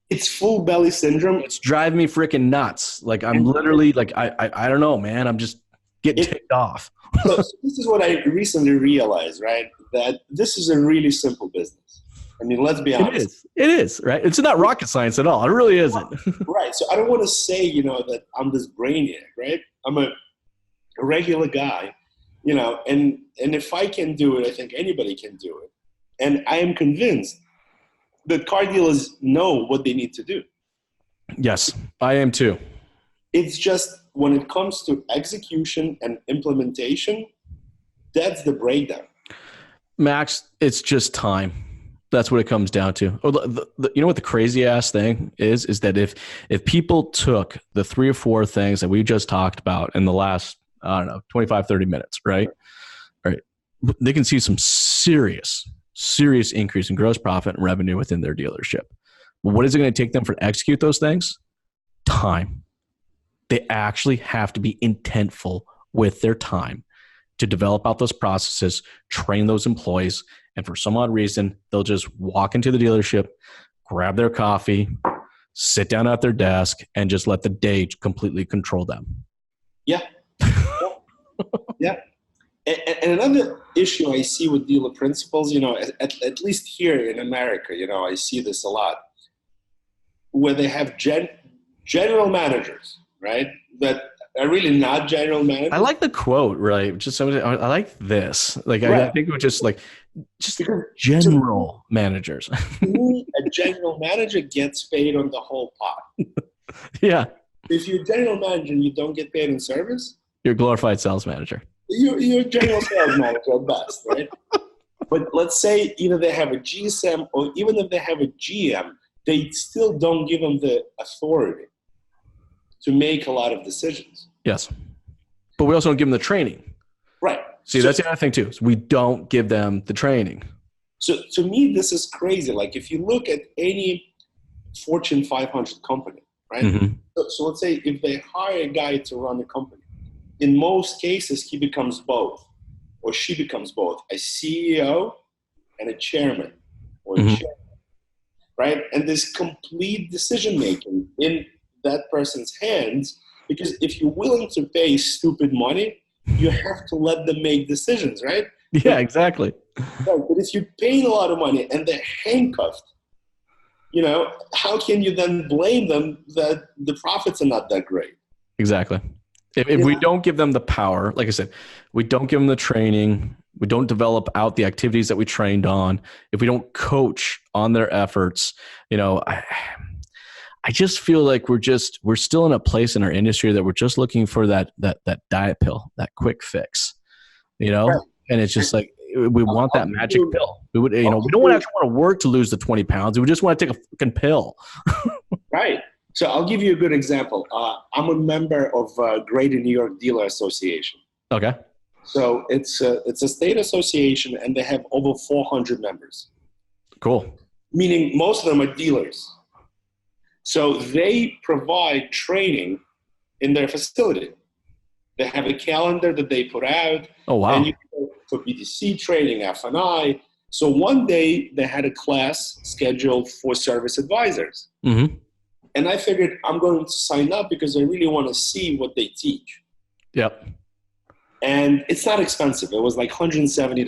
It's full belly syndrome. It's driving me freaking nuts. Like I'm literally like, I don't know, man. I'm just getting ticked off. So this is what I recently realized, right? That this is a really simple business. I mean, let's be honest. It is, right? It's not rocket science at all. It really isn't. Right. So I don't want to say, that I'm this brainiac, right? I'm a regular guy, and if I can do it, I think anybody can do it. And I am convinced that car dealers know what they need to do. Yes, I am too. It's just when it comes to execution and implementation, that's the breakdown. Max, it's just time. That's what it comes down to. Or you know what the crazy ass thing is that if people took the 3 or 4 things that we just talked about in the last, 25, 30 minutes, right? They can see some serious increase in gross profit and revenue within their dealership. But what is it going to take them to execute those things? Time. They actually have to be intentful with their time to develop out those processes, train those employees, and for some odd reason, they'll just walk into the dealership, grab their coffee, sit down at their desk, and just let the day completely control them. Yeah. Yeah. And another issue I see with dealer principals, at least here in America, I see this a lot, where they have general managers, right, that are really not general managers. I like the quote, right? Just somebody. I like this. Like, right. I think it was just general managers. To me, a general manager gets paid on the whole pot. Yeah. If you're a general manager and you don't get paid in service, you're a glorified sales manager. You're a general sales manager at best, right? But let's say either they have a GSM or even if they have a GM, they still don't give them the authority to make a lot of decisions. Yes. But we also don't give them the training. Right. See, that's the other thing too. We don't give them the training. So to me, this is crazy. Like if you look at any Fortune 500 company, right? Mm-hmm. So let's say if they hire a guy to run the company, in most cases, he becomes both, or she becomes both, a CEO and a chairman, or a chairman, right? And there's complete decision-making in that person's hands, because if you're willing to pay stupid money, you have to let them make decisions, right? Yeah, exactly. Right, but if you're paying a lot of money and they're handcuffed, how can you then blame them that the profits are not that great? Exactly. If we don't give them the power, like I said, we don't give them the training, we don't develop out the activities that we trained on, if we don't coach on their efforts, I just feel like we're still in a place in our industry that we're just looking for that diet pill, that quick fix, right. And it's just like, we want that magic pill. We would, we don't actually want to work to lose the 20 pounds. We just want to take a fucking pill. Right. So I'll give you a good example. I'm a member of Greater New York Dealer Association. Okay. So it's a state association, and they have over 400 members. Cool. Meaning most of them are dealers. So they provide training in their facility. They have a calendar that they put out. Oh, wow. And you can go for BDC training, F&I. So one day they had a class scheduled for service advisors. Mm-hmm. And I figured I'm going to sign up because I really want to see what they teach. Yep. And it's not expensive. It was like $170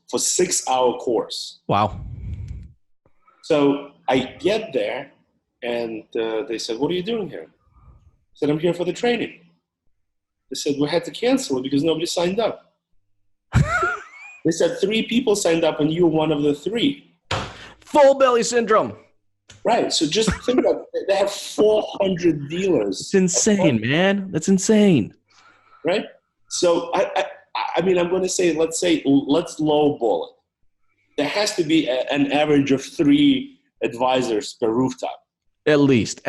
for a 6-hour course. Wow. So I get there and they said, "What are you doing here?" I said, "I'm here for the training." They said, "We had to cancel it because nobody signed up." They said 3 people signed up and you were one of the 3. Full belly syndrome. Right. So just think about it. They have 400 dealers. It's insane, man. That's insane. Right. So I mean, I'm going to say, let's lowball it. There has to be an average of 3 advisors per rooftop. At least.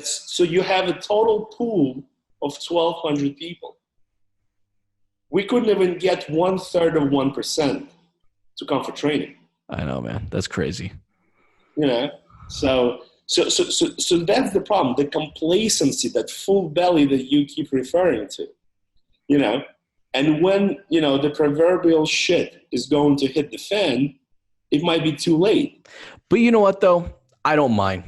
So you have a total pool of 1,200 people. We couldn't even get 1/3 of 1% to come for training. I know, man. That's crazy. So So that's the problem, the complacency, that full belly that you keep referring to, and when, the proverbial shit is going to hit the fan, it might be too late. But you know what, though? I don't mind.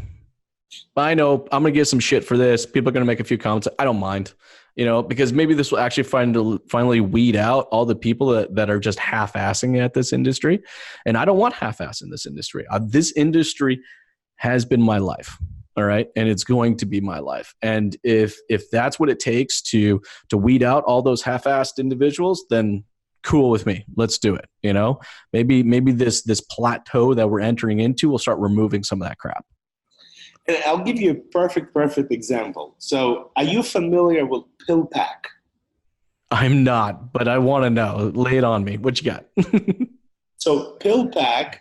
I know I'm going to get some shit for this. People are going to make a few comments. I don't mind, because maybe this will actually finally weed out all the people that are just half-assing at this industry. And I don't want half-ass in this industry. This industry has been my life. All right. And it's going to be my life. And if that's what it takes to weed out all those half-assed individuals, then cool with me. Let's do it. Maybe this plateau that we're entering into will start removing some of that crap. And I'll give you a perfect example. So are you familiar with PillPack? I'm not, but I want to know. Lay it on me. What you got? So PillPack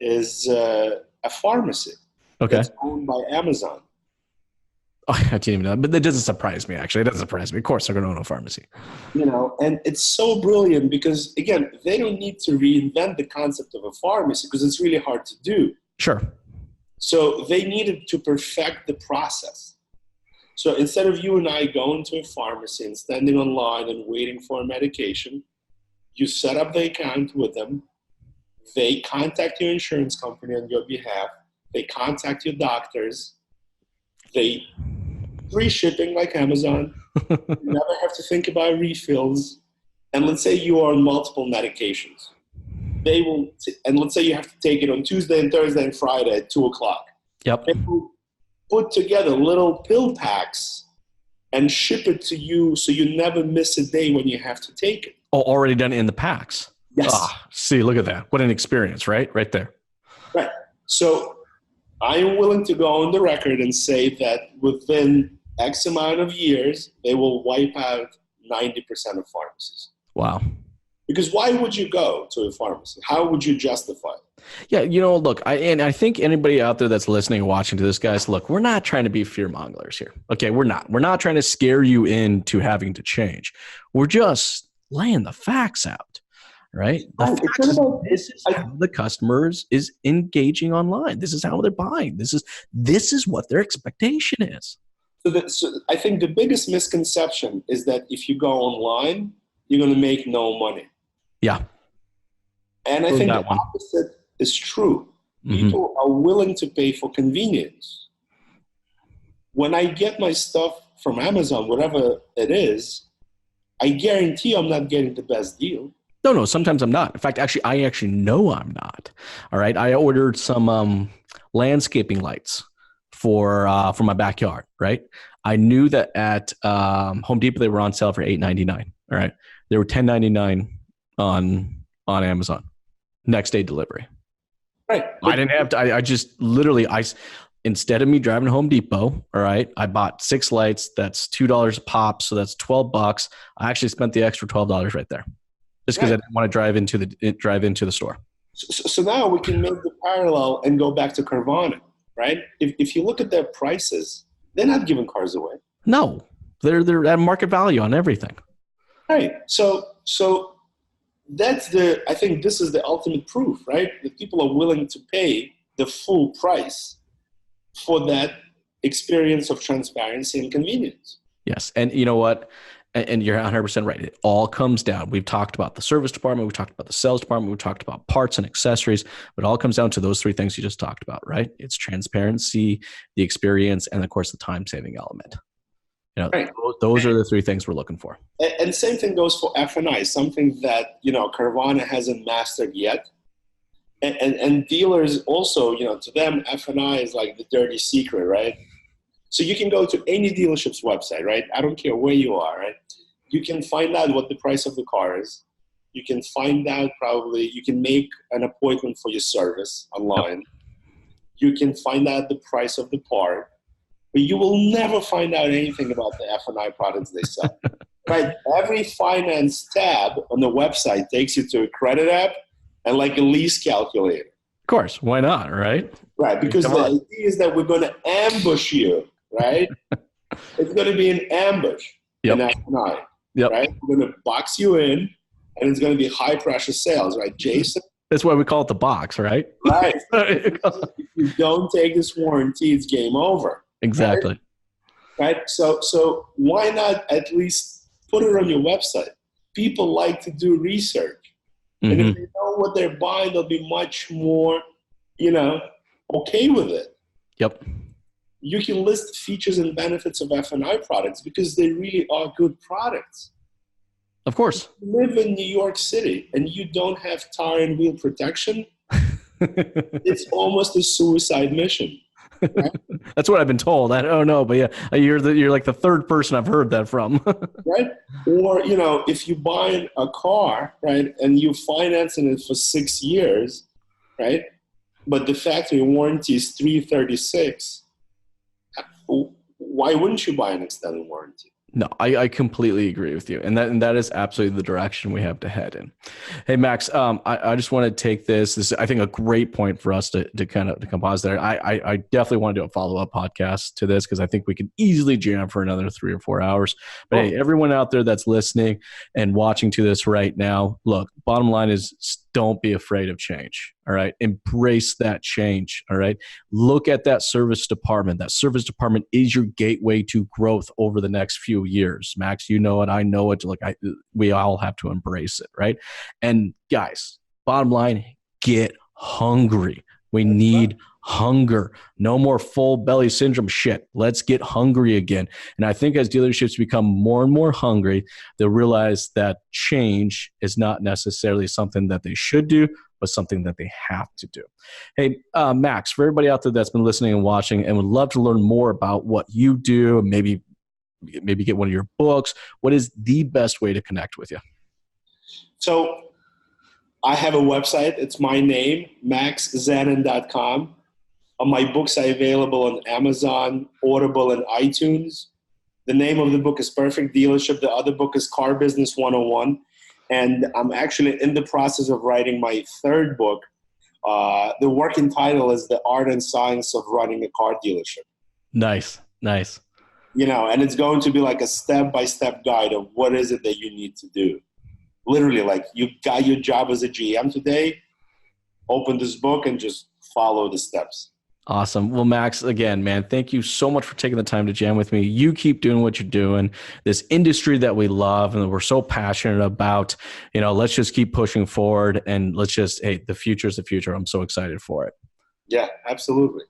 is a pharmacy. Okay. It's owned by Amazon. Oh, I didn't even know. But that doesn't surprise me, actually. It doesn't surprise me. Of course, they're going to own a pharmacy. And it's so brilliant because, again, they don't need to reinvent the concept of a pharmacy because it's really hard to do. Sure. So they needed to perfect the process. So instead of you and I going to a pharmacy and standing online and waiting for a medication, you set up the account with them. They contact your insurance company on your behalf. They contact your doctors. They free shipping like Amazon. You never have to think about refills. And let's say you are on multiple medications. They will, and let's say you have to take it on Tuesday and Thursday and Friday at 2:00. Yep. They will put together little pill packs and ship it to you so you never miss a day when you have to take it. Oh, already done in the packs. Yes. See, look at that. What an experience, right? Right there. Right. So I am willing to go on the record and say that within X amount of years, they will wipe out 90% of pharmacies. Wow. Because why would you go to a pharmacy? How would you justify it? Yeah, look, I think anybody out there that's listening and watching to this, guys, look, we're not trying to be fear mongers here. Okay, we're not. We're not trying to scare you into having to change. We're just laying the facts out, right? This is how the customers is engaging online. This is how they're buying. This is what their expectation is. So I think the biggest misconception is that if you go online, you're going to make no money. Yeah. And I think the opposite is true. Mm-hmm. People are willing to pay for convenience. When I get my stuff from Amazon, whatever it is, I guarantee I'm not getting the best deal. No, sometimes I'm not. In fact, I actually know I'm not. All right. I ordered some landscaping lights for my backyard, right? I knew that at Home Depot they were on sale for $8.99. All right. They were $10.99 on Amazon. Next day delivery. Right. I didn't have to. I just literally instead of me driving to Home Depot, all right, I bought 6 lights. That's $2 a pop, so that's $12. I actually spent the extra $12 right there, just because I didn't want to drive into the store. So now we can make the parallel and go back to Carvana, right? If you look at their prices, they're not giving cars away. No, they're at market value on everything. Right. So that's I think this is the ultimate proof, right? That people are willing to pay the full price for that experience of transparency and convenience. Yes. And you know what? And you're 100% right. It all comes down. We've talked about the service department. We've talked about the sales department. We've talked about parts and accessories. But it all comes down to those 3 things you just talked about, right? It's transparency, the experience, and of course, the time-saving element. Right. Those are the 3 things we're looking for. And same thing goes for F&I, something that, Carvana hasn't mastered yet. And dealers also, to them, F&I is like the dirty secret, right? So you can go to any dealership's website, right? I don't care where you are, right? You can find out what the price of the car is. You can find out you can make an appointment for your service online. You can find out the price of the part. But you will never find out anything about the F&I products they sell. Right? Every finance tab on the website takes you to a credit app and like a lease calculator. Of course. Why not? Right? Right. Because the idea is that we're going to ambush you. Right? It's going to be an ambush in F&I. Yep. Right? We're going to box you in and it's going to be high pressure sales. Right? Jason, That's why we call it the box, right? Right. If you don't take this warranty, it's game over. Exactly. Right? So why not at least put it on your website? People like to do research. And if they know what they're buying, they'll be much more, okay with it. Yep. You can list features and benefits of F&I products because they really are good products. Of course. If you live in New York City and you don't have tire and wheel protection, it's almost a suicide mission. Right? That's what I've been told. I don't know, but yeah, you're like the third person I've heard that from. Right? Or, if you buy a car, right, and you financing it for 6 years, right, but the factory warranty is $336, why wouldn't you buy an extended warranty? No, I completely agree with you. And that is absolutely the direction we have to head in. Hey, Max, I just want to take this is, I think, a great point for us to kind of compose there. I definitely want to do a follow-up podcast to this because I think we can easily jam for another 3 or 4 hours. But hey, everyone out there that's listening and watching to this right now, look, bottom line is don't be afraid of change. All right. Embrace that change. All right. Look at that service department. That service department is your gateway to growth over the next few years. Max, you know it. I know it. Like we all have to embrace it. Right. And guys, bottom line, get hungry. We need hunger. No more full belly syndrome shit. Let's get hungry again. And I think as dealerships become more and more hungry, they'll realize that change is not necessarily something that they should do, but something that they have to do. Hey, Max, for everybody out there that's been listening and watching and would love to learn more about what you do, maybe get one of your books, what is the best way to connect with you? So I have a website. It's my name, maxzanan.com. My books are available on Amazon, Audible, and iTunes. The name of the book is Perfect Dealership. The other book is Car Business 101. And I'm actually in the process of writing my third book. The working title is The Art and Science of Running a Car Dealership. Nice. And it's going to be like a step-by-step guide of what is it that you need to do. Literally, like you got your job as a GM today, open this book and just follow the steps. Awesome. Well, Max, again, man, thank you so much for taking the time to jam with me. You keep doing what you're doing. This industry that we love and that we're so passionate about, let's just keep pushing forward and the future is the future. I'm so excited for it. Yeah, absolutely.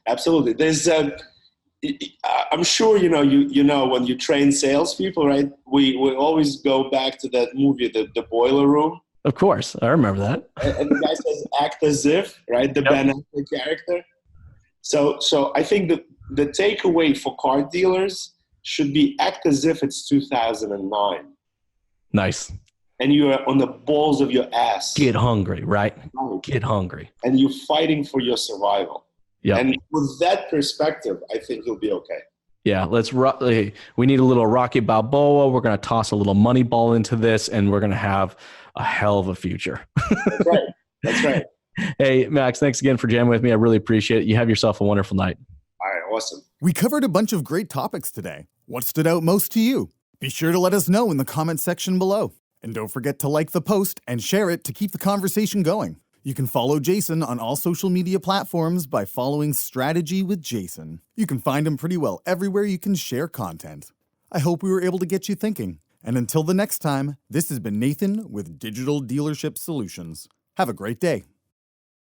Absolutely. There's, I'm sure, when you train salespeople, right? We always go back to that movie, the Boiler Room. Of course. I remember that. And the guy says, act as if, right? The Ben Affleck character. So I think the takeaway for car dealers should be act as if it's 2009. Nice. And you are on the balls of your ass. Get hungry, right? Get hungry. And you're fighting for your survival. Yeah. And with that perspective, I think you'll be okay. Yeah, we need a little Rocky Balboa. We're going to toss a little money ball into this, and we're going to have a hell of a future. That's right. Hey, Max, thanks again for jamming with me. I really appreciate it. You have yourself a wonderful night. All right, awesome. We covered a bunch of great topics today. What stood out most to you? Be sure to let us know in the comment section below. And don't forget to like the post and share it to keep the conversation going. You can follow Jason on all social media platforms by following Strategy with Jason. You can find him pretty well everywhere you can share content. I hope we were able to get you thinking. And until the next time, this has been Nathan with Digital Dealership Solutions. Have a great day.